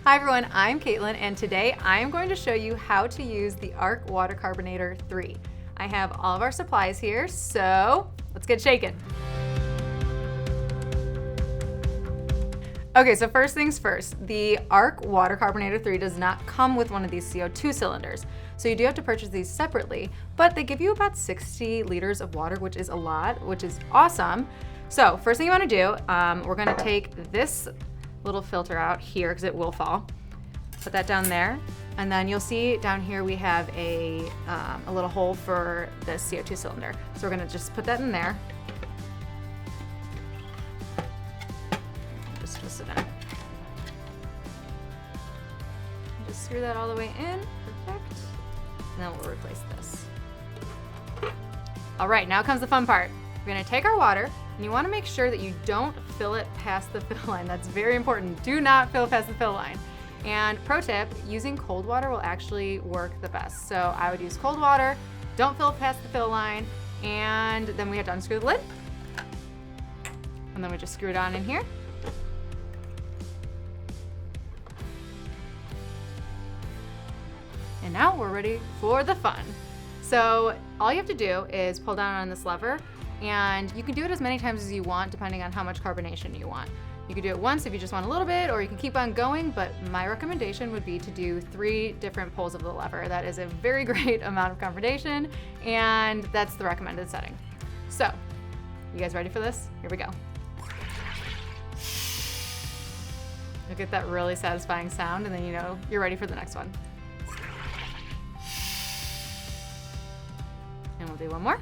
Hi everyone, I'm Caitlin, and today I am going to show you how to use the AARKE Water Carbonator 3. I have all of our supplies here, so let's get shaken. Okay, so first things first, the AARKE Water Carbonator 3 does not come with one of these CO2 cylinders. So you do have to purchase these separately, but they give you about 60 liters of water, which is a lot, which is awesome. So first thing you wanna do, we're gonna take this little filter out here because it will fall. Put that down there. And then you'll see down here we have a little hole for the CO2 cylinder. So we're gonna just put that in there. Just twist it in. Just screw that all the way in, perfect. And then we'll replace this. All right, now comes the fun part. We're gonna take our water, and you wanna make sure that you don't fill it past the fill line. That's very important. Do not fill past the fill line. And pro tip, using cold water will actually work the best. So I would use cold water, don't fill past the fill line, and then we have to unscrew the lid. And then we just screw it on in here. And now we're ready for the fun. So all you have to do is pull down on this lever, and you can do it as many times as you want depending on how much carbonation you want. You can do it once if you just want a little bit, or you can keep on going, but my recommendation would be to do 3 different pulls of the lever. That is a very great amount of carbonation, and that's the recommended setting. So, you guys ready for this? Here we go. You'll get that really satisfying sound, and then you know you're ready for the next one. And we'll do one more.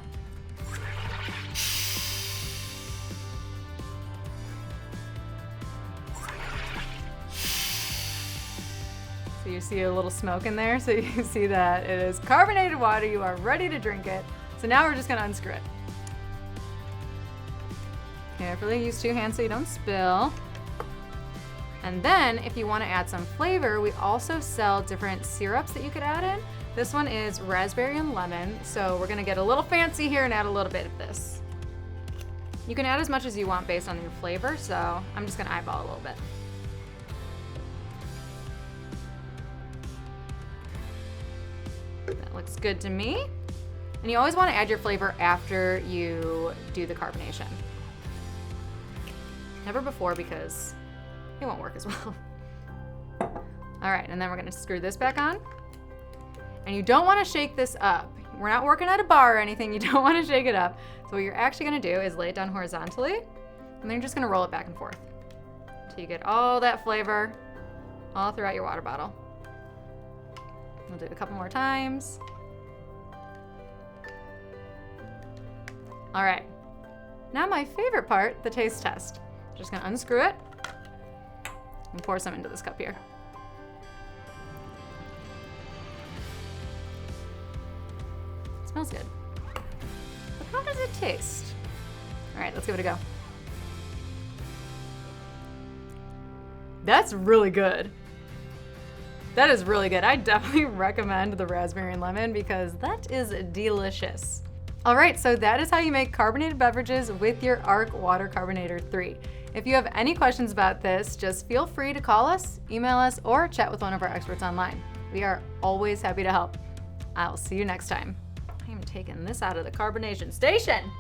So you see a little smoke in there, so you see that it is carbonated water. You are ready to drink it. So now we're just gonna unscrew it. Carefully use 2 hands so you don't spill. And then if you wanna add some flavor, we also sell different syrups that you could add in. This one is raspberry and lemon, so we're gonna get a little fancy here and add a little bit of this. You can add as much as you want based on your flavor, so I'm just gonna eyeball a little bit. That looks good to me. And you always want to add your flavor after you do the carbonation. Never before, because it won't work as well. All right, and then we're gonna screw this back on. And you don't want to shake this up. We're not working at a bar or anything. You don't want to shake it up. So what you're actually gonna do is lay it down horizontally, and then you're just gonna roll it back and forth until you get all that flavor all throughout your water bottle. We'll do it a couple more times. All right, now my favorite part, the taste test. Just gonna unscrew it and pour some into this cup here. It smells good. But how does it taste? All right, let's give it a go. That's really good. That is really good. I definitely recommend the raspberry and lemon because that is delicious. All right, so that is how you make carbonated beverages with your AARKE Water Carbonator 3. If you have any questions about this, just feel free to call us, email us, or chat with one of our experts online. We are always happy to help. I'll see you next time. I am taking this out of the carbonation station.